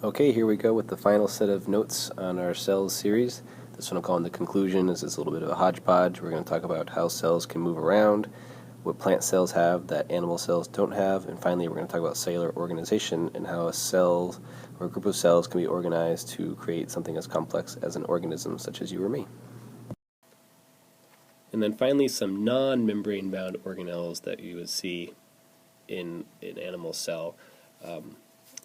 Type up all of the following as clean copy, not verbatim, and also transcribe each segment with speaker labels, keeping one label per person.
Speaker 1: Okay, here we go with the final set of notes on our cells series. This one I'm calling the conclusion. This is a little bit of a hodgepodge. We're going to talk about how cells can move around, what plant cells have that animal cells don't have, and finally we're going to talk about cellular organization and how a cell or a group of cells can be organized to create something as complex as an organism such as you or me. And then finally some non-membrane bound organelles that you would see in an animal cell.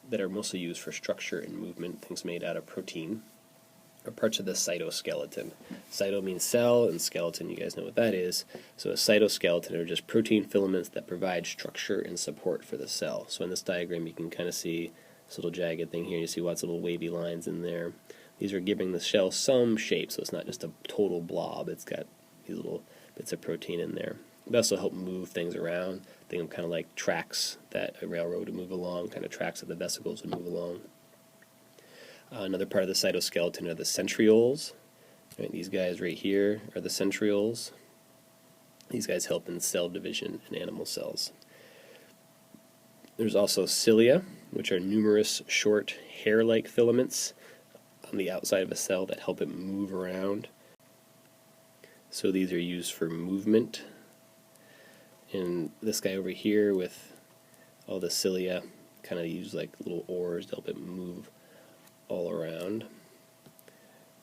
Speaker 1: That are mostly used for structure and movement, things made out of protein, or parts of the cytoskeleton. Cyto means cell, and skeleton, you guys know what that is. So a cytoskeleton are just protein filaments that provide structure and support for the cell. So in this diagram you can kind of see this little jagged thing here. You see lots of little wavy lines in there. These are giving the shell some shape, so it's not just a total blob. It's got these little bits of protein in there. They also help move things around. Think of kind of like tracks that a railroad would move along, kind of tracks that the vesicles would move along. Another part of the cytoskeleton are the centrioles. Right, these guys right here are the centrioles. These guys help in cell division in animal cells. There's also cilia, which are numerous short hair-like filaments on the outside of a cell that help it move around. So these are used for movement. And this guy over here with all the cilia kind of use like little oars to help it move all around.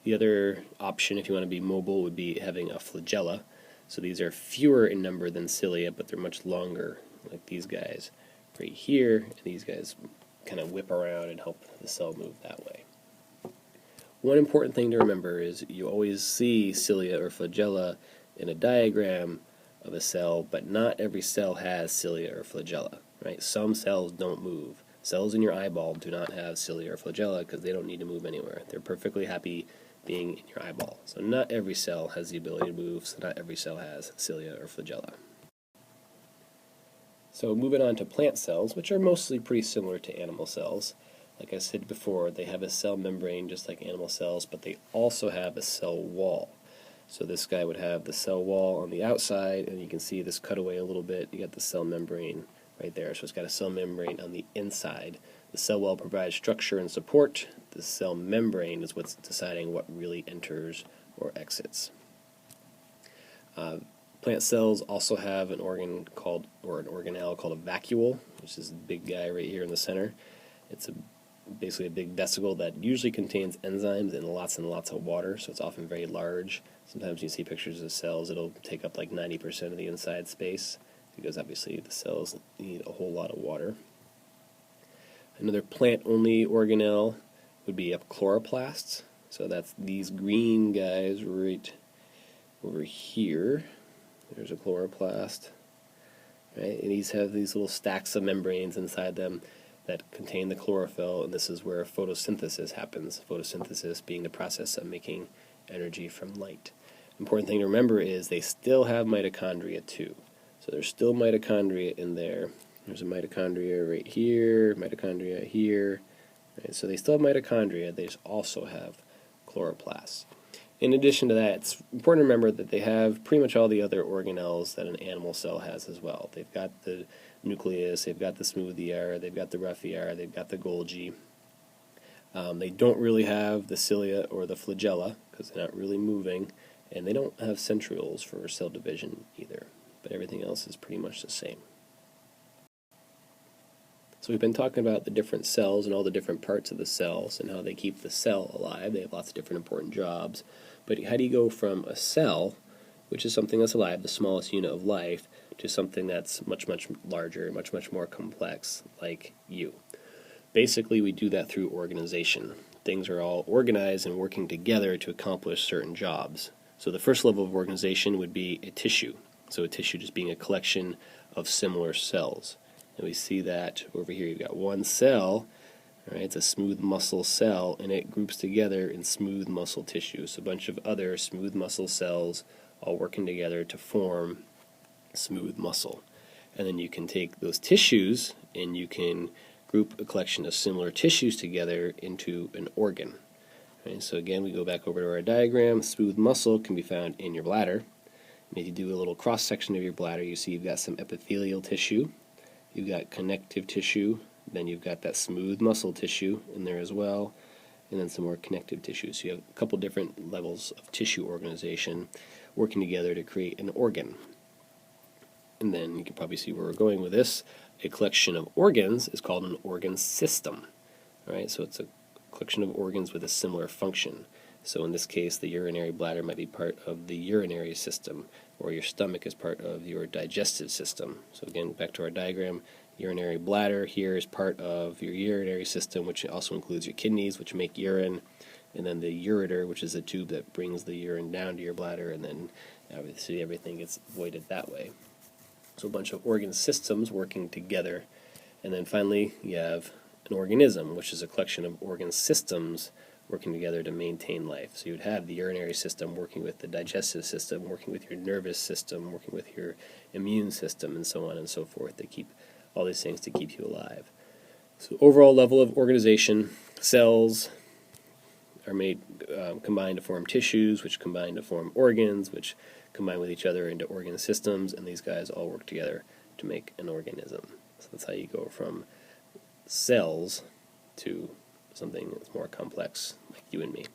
Speaker 1: The other option, if you want to be mobile, would be having a flagella. So these are fewer in number than cilia, but they're much longer, like these guys right here, and these guys kind of whip around and help the cell move that way. One important thing to remember is you always see cilia or flagella in a diagram of a cell, but not every cell has cilia or flagella, right? Some cells don't move. Cells in your eyeball do not have cilia or flagella because they don't need to move anywhere. They're perfectly happy being in your eyeball. So not every cell has the ability to move, so not every cell has cilia or flagella. So moving on to plant cells, which are mostly pretty similar to animal cells. Like I said before, they have a cell membrane just like animal cells, but they also have a cell wall. So this guy would have the cell wall on the outside, and you can see this cut away a little bit. You got the cell membrane right there. So it's got a cell membrane on the inside. The cell wall provides structure and support. The cell membrane is what's deciding what really enters or exits. Plant cells also have an organ called, or an organelle called a vacuole, which is the big guy right here in the center. It's basically a big vesicle that usually contains enzymes and lots of water, so it's often very large. Sometimes you see pictures of cells, it'll take up like 90% of the inside space, because obviously the cells need a whole lot of water. Another plant-only organelle would be chloroplasts. So that's these green guys right over here. There's a chloroplast. Right? And these have these little stacks of membranes inside them that contain the chlorophyll, and this is where photosynthesis happens. Photosynthesis being the process of making energy from light. Important thing to remember is they still have mitochondria too. So there's still mitochondria in there. There's a mitochondria right here, mitochondria here. Right? So they still have mitochondria, they just also have chloroplasts. In addition to that, it's important to remember that they have pretty much all the other organelles that an animal cell has as well. They've got the nucleus, they've got the smooth ER, they've got the rough ER, they've got the Golgi. They don't really have the cilia or the flagella because they're not really moving, and they don't have centrioles for cell division either, but everything else is pretty much the same. So we've been talking about the different cells and all the different parts of the cells and how they keep the cell alive. They have lots of different important jobs. But how do you go from a cell, which is something that's alive, the smallest unit of life, to something that's much larger, much more complex, like you? Basically, we do that through organization. Things are all organized and working together to accomplish certain jobs. So the first level of organization would be a tissue. So a tissue just being a collection of similar cells. And we see that over here. You've got one cell, right? It's a smooth muscle cell, and it groups together in smooth muscle tissue. So a bunch of other smooth muscle cells all working together to form smooth muscle. And then you can take those tissues and you can group a collection of similar tissues together into an organ. Right? So again, we go back over to our diagram. Smooth muscle can be found in your bladder. And if you do a little cross-section of your bladder, you see you've got some epithelial tissue. You've got connective tissue, Then you've got that smooth muscle tissue in there as well, and then some more connective tissue. So you have a couple different levels of tissue organization working together to create an organ. And then you can probably see where we're going with this. A collection of organs is called an organ system. All right, so it's a collection of organs with a similar function. So in this case, the urinary bladder might be part of the urinary system, or your stomach is part of your digestive system. So again, back to our diagram, urinary bladder here is part of your urinary system, which also includes your kidneys, which make urine, and then the ureter, which is a tube that brings the urine down to your bladder, and then obviously everything gets voided that way. So a bunch of organ systems working together. And then finally, you have an organism, which is a collection of organ systems working together to maintain life. So you would have the urinary system working with the digestive system, working with your nervous system, working with your immune system, and so on and so forth. They keep all these things to keep you alive. So overall level of organization, cells are made combined to form tissues, which combine to form organs, which combine with each other into organ systems, and these guys all work together to make an organism. So that's how you go from cells to something that's more complex, like you and me.